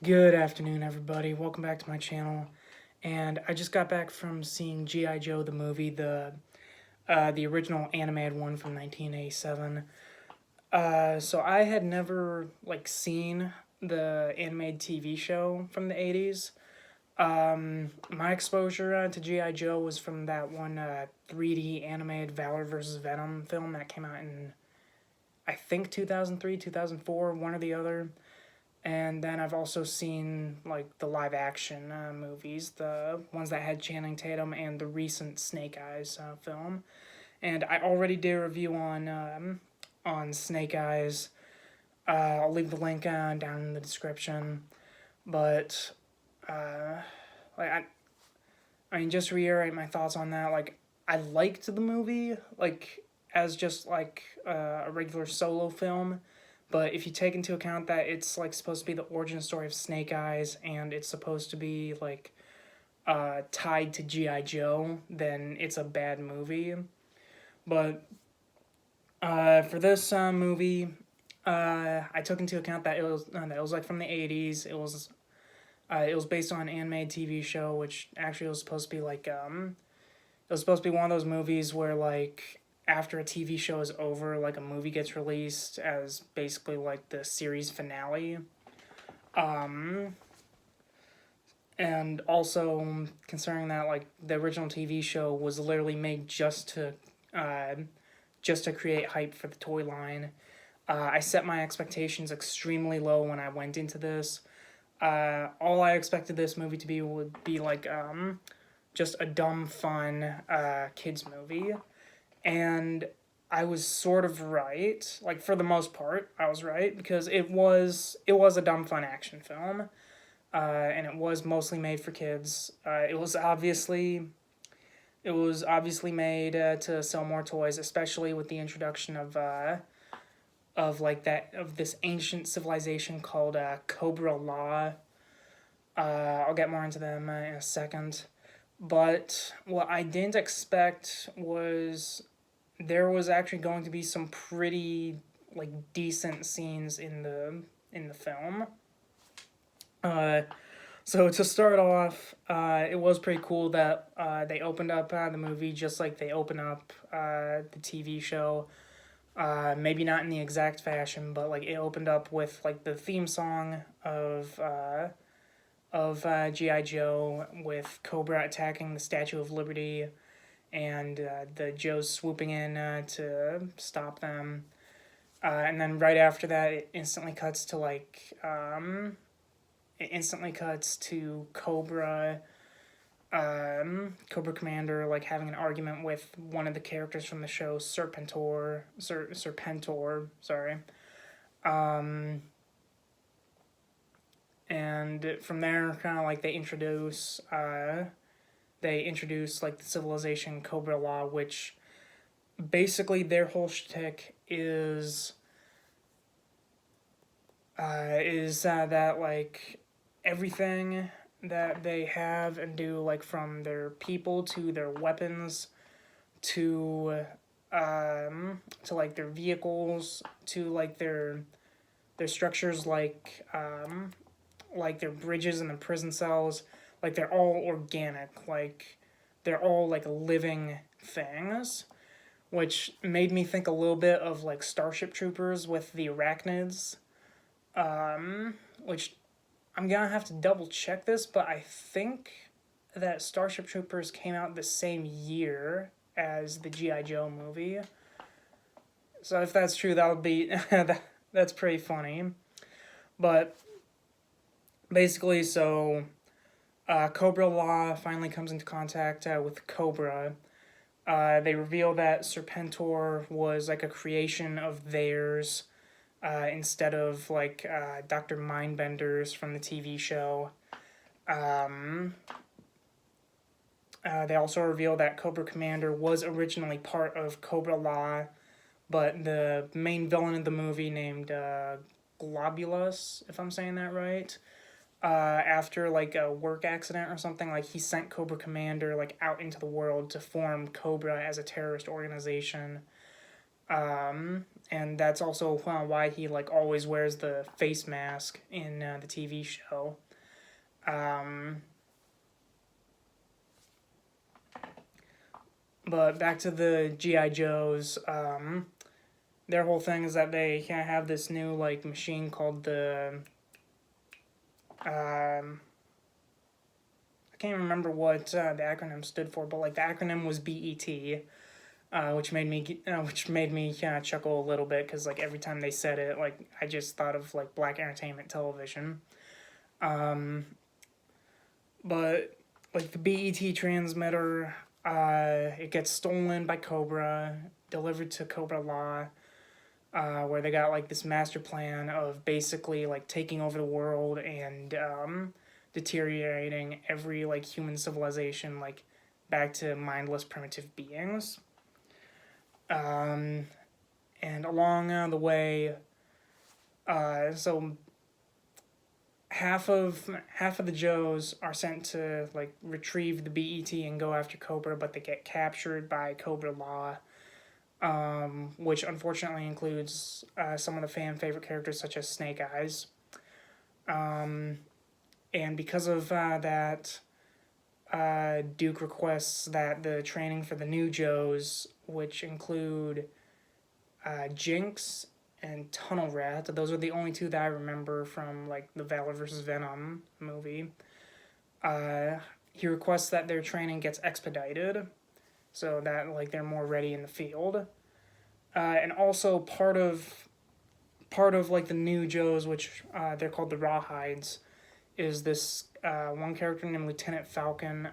Good afternoon, everybody. Welcome back to my channel. And I just got back from seeing G.I. Joe the movie, the original animated one from 1987. So I had never seen the animated TV show from the 80s. My exposure to G.I. Joe was from that one 3D animated Valor vs. Venom film that came out in I think 2003, 2004, one or the other. And then I've also seen the live action movies, the ones that had Channing Tatum and the recent Snake Eyes film. And I already did a review on Snake Eyes. I'll leave the link down in the description. But like I mean, just to reiterate my thoughts on that. I liked the movie as just a regular solo film. But if you take into account that it's supposed to be the origin story of Snake Eyes and it's supposed to be tied to GI Joe, then it's a bad movie. But for this movie, I took into account that it was from the 80s. It was based on an animated TV show, which actually was supposed to be it was supposed to be one of those movies where after a TV show is over, a movie gets released as basically the series finale. Um, and also considering that the original TV show was literally made just to create hype for the toy line. I set my expectations extremely low when I went into this. All I expected this movie to be would be just a dumb, fun kids movie, and I was sort of right. For the most part, I was right because it was a dumb, fun action film, and it was mostly made for kids. It was obviously made to sell more toys, especially with the introduction of this ancient civilization called Cobra Law. I'll get more into them in a second. But what I didn't expect was there was actually going to be some pretty decent scenes in the film. Uh, so to start off, it was pretty cool that they opened up the movie just like they open up the TV show. Maybe not in the exact fashion, but it opened up with the theme song of GI Joe with Cobra attacking the Statue of Liberty and the Joes swooping in to stop them. And then right after that, it instantly cuts to Cobra Commander having an argument with one of the characters from the show, Serpentor, sorry. Um, and from there, kind of they introduce the civilization Cobra Law, which basically their whole shtick is that everything that they have and do from their people to their weapons to their vehicles to their structures like their bridges and the prison cells, they're all organic, they're all living things, which made me think a little bit of Starship Troopers with the arachnids, which I'm gonna have to double check this, but I think that Starship Troopers came out the same year as the G.I. Joe movie. So if that's true, that would be that's pretty funny. But basically, Cobra Law finally comes into contact with Cobra. They reveal that Serpentor was a creation of theirs instead of Dr. Mindbenders from the TV show. Um, they also reveal that Cobra Commander was originally part of Cobra Law, but the main villain of the movie, named Globulus, if I'm saying that right, after a work accident or something, he sent Cobra Commander out into the world to form Cobra as a terrorist organization. And that's also why he like always wears the face mask in the TV show. Um, but back to the GI Joes. Their whole thing is that they have this new like machine called the I can't remember what the acronym stood for, but like the acronym was BET, which made me chuckle a little bit because like every time they said it, like I just thought of like Black Entertainment Television. But like the BET transmitter, it gets stolen by Cobra, delivered to Cobra Law, where they got like this master plan of basically like taking over the world and deteriorating every like human civilization like back to mindless primitive beings. And along the way, so half of the Joes are sent to like retrieve the BET and go after Cobra, but they get captured by Cobra Law, which unfortunately includes some of the fan favorite characters such as Snake Eyes. And because of that, Duke requests that the training for the new Joes, which include Jinx and Tunnel Rat, those are the only two that I remember from like the Valor vs. Venom movie. He requests that their training gets expedited so that like they're more ready in the field. And also part of like the new Joes, which they're called the Rawhides, is this one character named Lieutenant Falcon.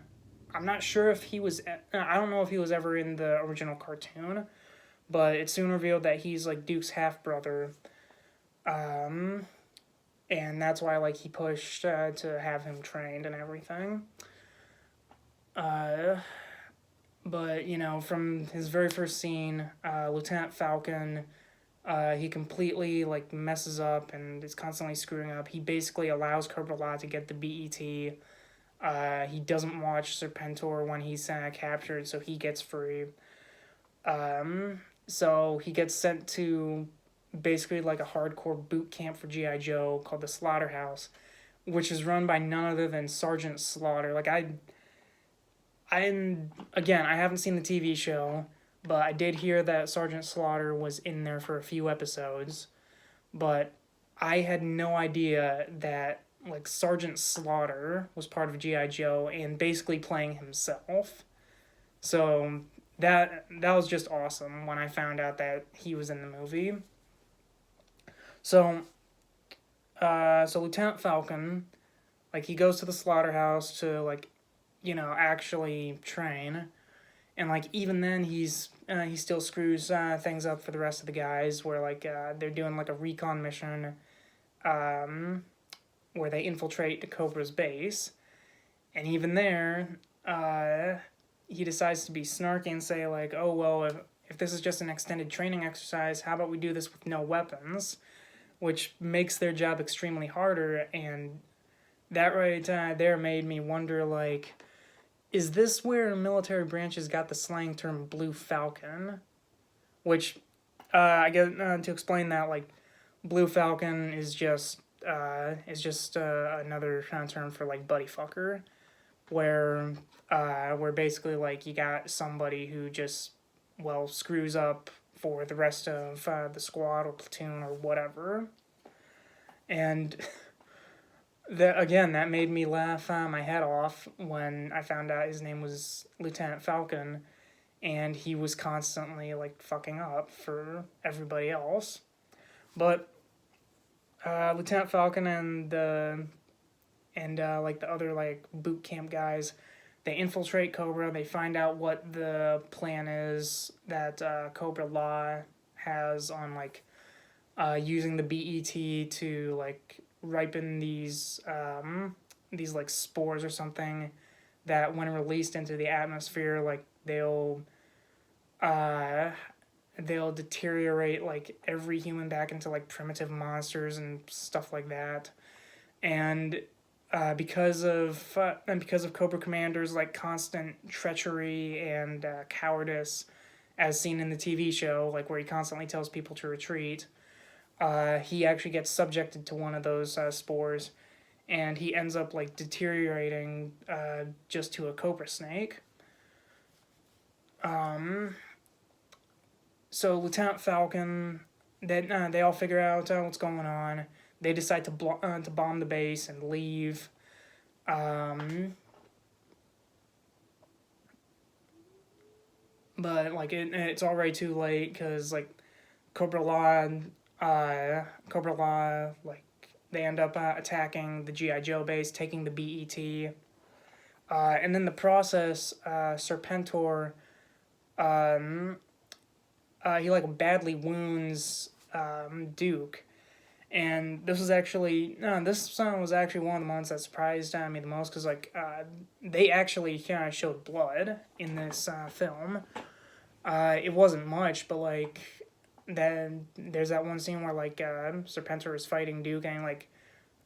I'm not sure if he was. I don't know if he was ever in the original cartoon, but it's soon revealed that he's like Duke's half brother, and that's why like he pushed to have him trained and everything. But you know, from his very first scene, Lieutenant Falcon, he completely like messes up and is constantly screwing up. He basically allows Cobra Law to get the BET. He doesn't watch Serpentor when he's captured, so he gets free. So he gets sent to basically like a hardcore boot camp for G.I. Joe called the Slaughterhouse, which is run by none other than Sergeant Slaughter. Like again, I haven't seen the TV show, but I did hear that Sergeant Slaughter was in there for a few episodes, but I had no idea that like Sergeant Slaughter was part of G.I. Joe and basically playing himself. So that was just awesome when I found out that he was in the movie. So so Lieutenant Falcon, like he goes to the slaughterhouse to like, you know, actually train, and like even then he still screws things up for the rest of the guys. Where like they're doing like a recon mission, where they infiltrate the Cobra's base, and even there, he decides to be snarky and say like, oh well, if this is just an extended training exercise, how about we do this with no weapons, which makes their job extremely harder. And that right there made me wonder like, is this where military branches got the slang term Blue Falcon? Which, I guess to explain that, like, Blue Falcon is just another term for like buddy fucker, where basically like you got somebody who just screws up for the rest of the squad or platoon or whatever, and that made me laugh my head off when I found out his name was Lieutenant Falcon, and he was constantly like fucking up for everybody else. But Lieutenant Falcon and like the other like boot camp guys, they infiltrate Cobra. They find out what the plan is that Cobra Law has on like using the BET to like ripen these like spores or something that when released into the atmosphere, like they'll deteriorate like every human back into like primitive monsters and stuff like that. And because of Cobra Commander's like constant treachery and cowardice as seen in the TV show, like where he constantly tells people to retreat. He actually gets subjected to one of those spores, and he ends up like deteriorating just to a cobra snake. So Lieutenant Falcon, they all figure out what's going on. They decide to bomb the base and leave. But like it's already too late because like Cobra Law, Cobra Law, like they end up attacking the GI Joe base, taking the BET, and in the process, Serpentor, he like badly wounds Duke, and this song was actually one of the ones that surprised me the most because like they actually kind of showed blood in this film. It wasn't much, but like then there's that one scene where like Serpentor is fighting Duke and like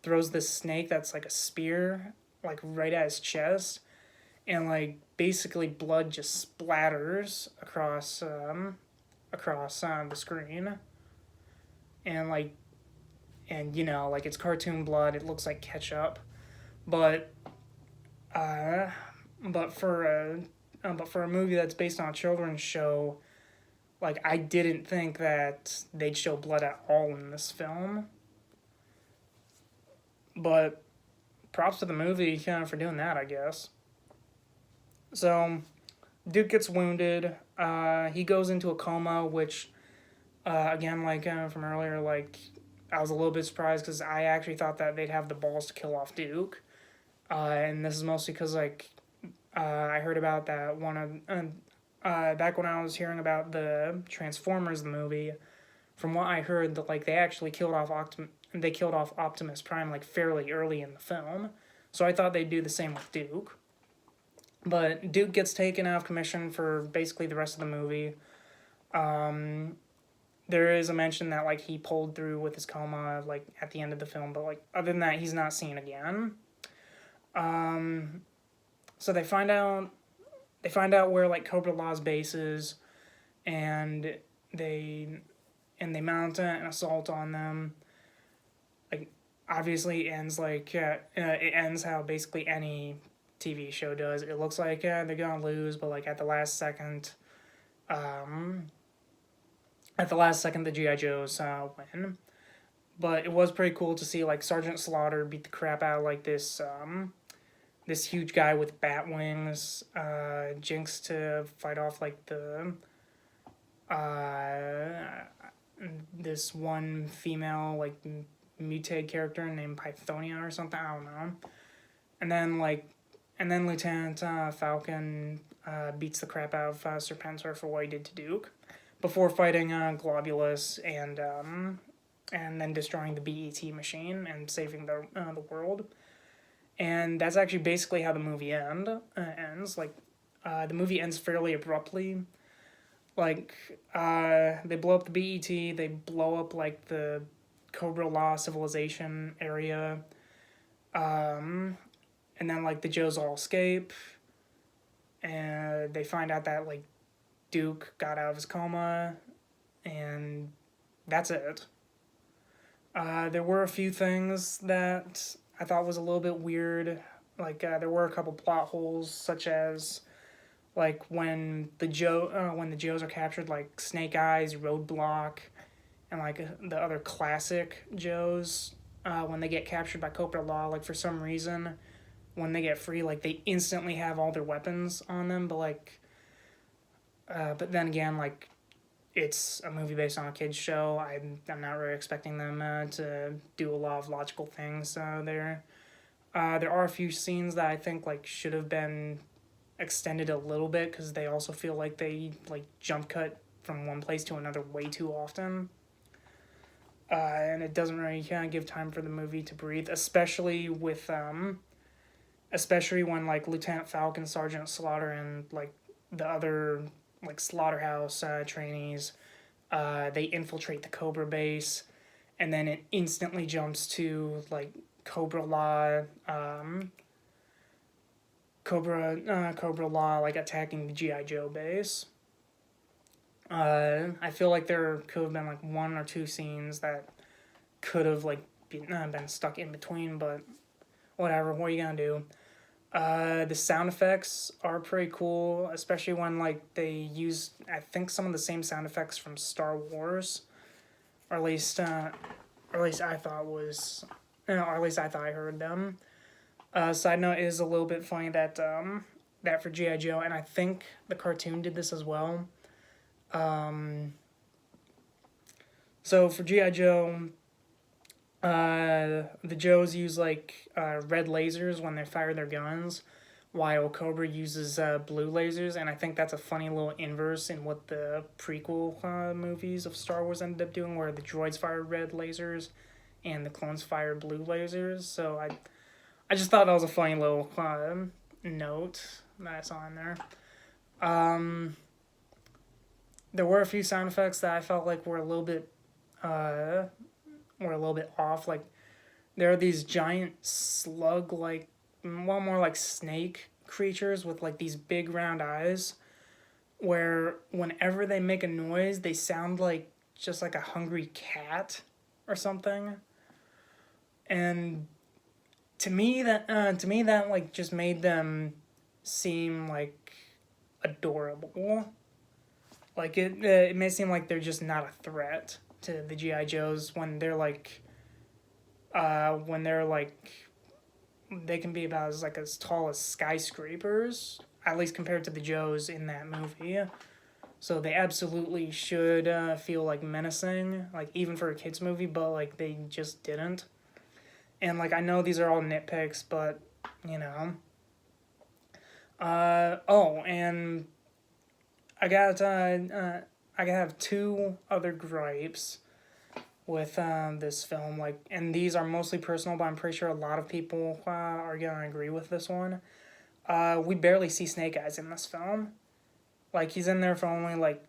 throws this snake that's like a spear like right at his chest, and like basically blood just splatters across the screen, and like like it's cartoon blood. It looks like ketchup, but uh, but for a movie that's based on a children's show, like I didn't think that they'd show blood at all in this film. But props to the movie for doing that, I guess. So Duke gets wounded. He goes into a coma, which again, like from earlier, like I was a little bit surprised because I actually thought that they'd have the balls to kill off Duke, and this is mostly because like I heard about that one of back when I was hearing about the Transformers the movie. From what I heard, that like they actually killed off Optimus Prime like fairly early in the film, so I thought they'd do the same with Duke. But Duke gets taken out of commission for basically the rest of the movie. There is a mention that like he pulled through with his coma like at the end of the film, but like other than that, he's not seen again. So they find out where like Cobra Law's base is, and they mount an assault on them. Like obviously it ends like it ends how basically any TV show does. It looks like they're gonna lose, but like at the last second, the GI Joes win. But it was pretty cool to see like Sergeant Slaughter beat the crap out of like this huge guy with bat wings. Jinx to fight off like the this one female like mutated character named Pythonia or something. I don't know. And then Lieutenant Falcon beats the crap out of Serpentor for what he did to Duke, before fighting Globulus and then destroying the BET machine and saving the world. And that's actually basically how the movie ends. Like the movie ends fairly abruptly. Like they blow up the BET, they blow up like the Cobra Law civilization area. And then like the Joes all escape, and they find out that like Duke got out of his coma, and that's it. There were a few things that I thought was a little bit weird. Like there were a couple plot holes, such as like when the Joes are captured, like Snake Eyes, Roadblock, and like the other classic Joes, when they get captured by Cobra Law, like for some reason, when they get free, like they instantly have all their weapons on them. But like, but then again, like it's a movie based on a kids show. I'm not really expecting them to do a lot of logical things there. There are a few scenes that I think like should have been extended a little bit because they also feel like they like jump cut from one place to another way too often. And it doesn't really give time for the movie to breathe, especially when like Lieutenant Falcon, Sergeant Slaughter, and like the other like slaughterhouse trainees, they infiltrate the Cobra base, and then it instantly jumps to like Cobra Law, Cobra Law like attacking the GI Joe base. I feel like there could have been like one or two scenes that could have like been stuck in between, but whatever. What are you gonna do? The sound effects are pretty cool, especially when like they use I think some of the same sound effects from Star Wars, or at least I thought was, or at least I thought I heard them. Side note, it is a little bit funny that that for GI Joe, and I think the cartoon did this as well. Um, so for GI Joe, the Joes use like red lasers when they fire their guns, while Cobra uses blue lasers, and I think that's a funny little inverse in what the prequel movies of Star Wars ended up doing, where the droids fired red lasers and the clones fired blue lasers. So I just thought that was a funny little note that I saw in there. Um, there were a few sound effects that I felt like uh, were a little bit off. Like there are these giant slug like, well, more like snake creatures with like these big round eyes, where whenever they make a noise, they sound like just like a hungry cat or something. And to me that like just made them seem like adorable. Like it may seem like they're just not a threat to the GI Joes when they're like they can be about as tall as skyscrapers, at least compared to the Joes in that movie. So they absolutely should feel like menacing, like even for a kids movie, but like they just didn't. And like I know these are all nitpicks, but you know. Oh, and I got I have two other gripes with this film. Like, and these are mostly personal, but I'm pretty sure a lot of people are gonna agree with this one. We barely see Snake Eyes in this film. Like he's in there for only like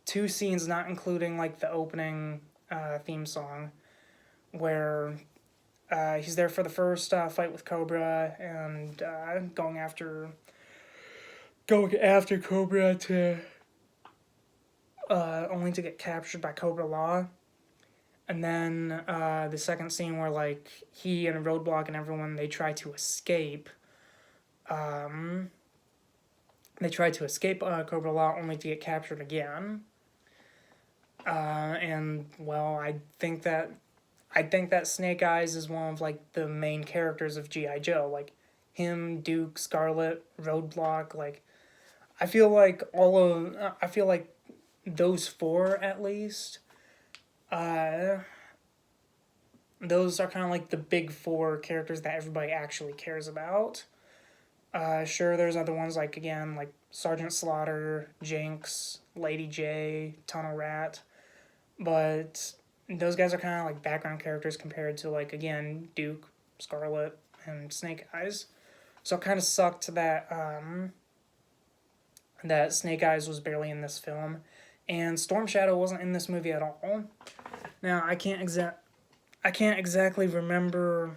two scenes, not including like the opening theme song, where he's there for the first fight with Cobra and going after Cobra to only to get captured by Cobra Law. And then the second scene where like he and Roadblock and everyone they try to escape. Um, they try to escape Cobra Law only to get captured again. And well, I think that Snake Eyes is one of like the main characters of GI Joe. Like him, Duke, Scarlet, Roadblock. Like I feel like those four at least. Uh, those are kind of like the big four characters that everybody actually cares about. Sure, there's other ones like again like Sergeant Slaughter, Jinx, Lady J, Tunnel Rat, but those guys are kind of like background characters compared to like again Duke, Scarlet, and Snake Eyes. So it kind of sucked that Snake Eyes was barely in this film, and Storm Shadow wasn't in this movie at all. Now I can't exactly remember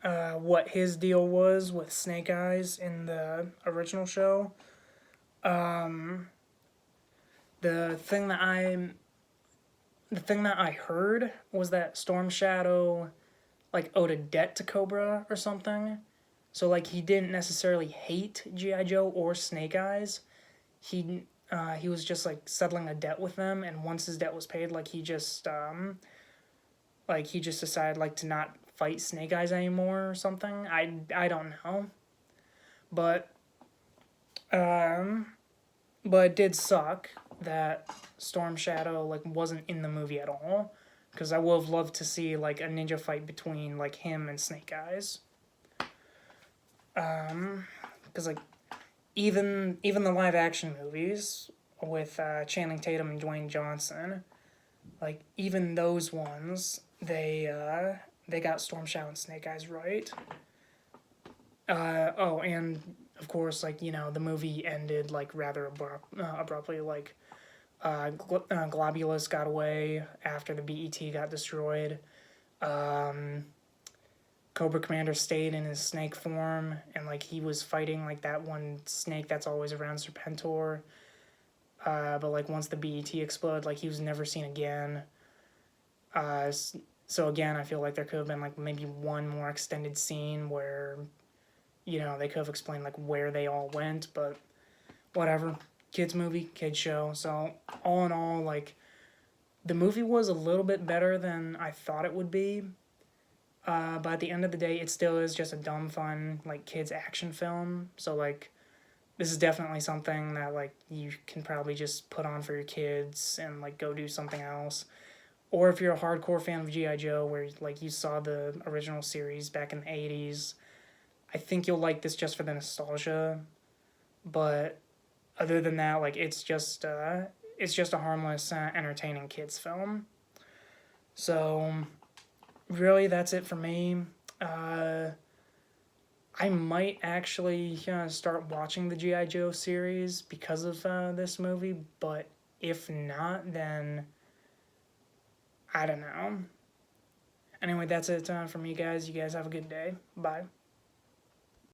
what his deal was with Snake Eyes in the original show. Um, the thing that I heard was that Storm Shadow like owed a debt to Cobra or something. So like he didn't necessarily hate GI Joe or Snake Eyes. He was just like settling a debt with them, and once his debt was paid, like he just decided like to not fight Snake Eyes anymore or something. I don't know, but um, but it did suck that Storm Shadow like wasn't in the movie at all, because I would have loved to see like a ninja fight between like him and Snake Eyes. Because like even the live action movies with Channing Tatum and Dwayne Johnson, like even those ones they got Storm Shadow and Snake Eyes right. Oh, and of course, like you know, the movie ended like rather abruptly. Like Globulus got away after the BET got destroyed. Um, Cobra Commander stayed in his snake form, and like he was fighting like that one snake that's always around Serpentor. but like once the BET exploded, like he was never seen again. So again, I feel like there could have been like maybe one more extended scene where, you know, they could have explained like where they all went, but whatever. Kids movie, kids show. So all in all, like the movie was a little bit better than I thought it would be. But at the end of the day, it still is just a dumb, fun, like kids action film. So like, this is definitely something that like you can probably just put on for your kids and like go do something else. Or if you're a hardcore fan of G.I. Joe, where like you saw the original series back in the 80s, I think you'll like this just for the nostalgia. But other than that, like it's just a harmless, entertaining kids film. So really, that's it for me. Uh, I might actually start watching the G.I. Joe series because of this movie, but if not, then I don't know. Anyway, that's it for me, guys. You guys have a good day. Bye.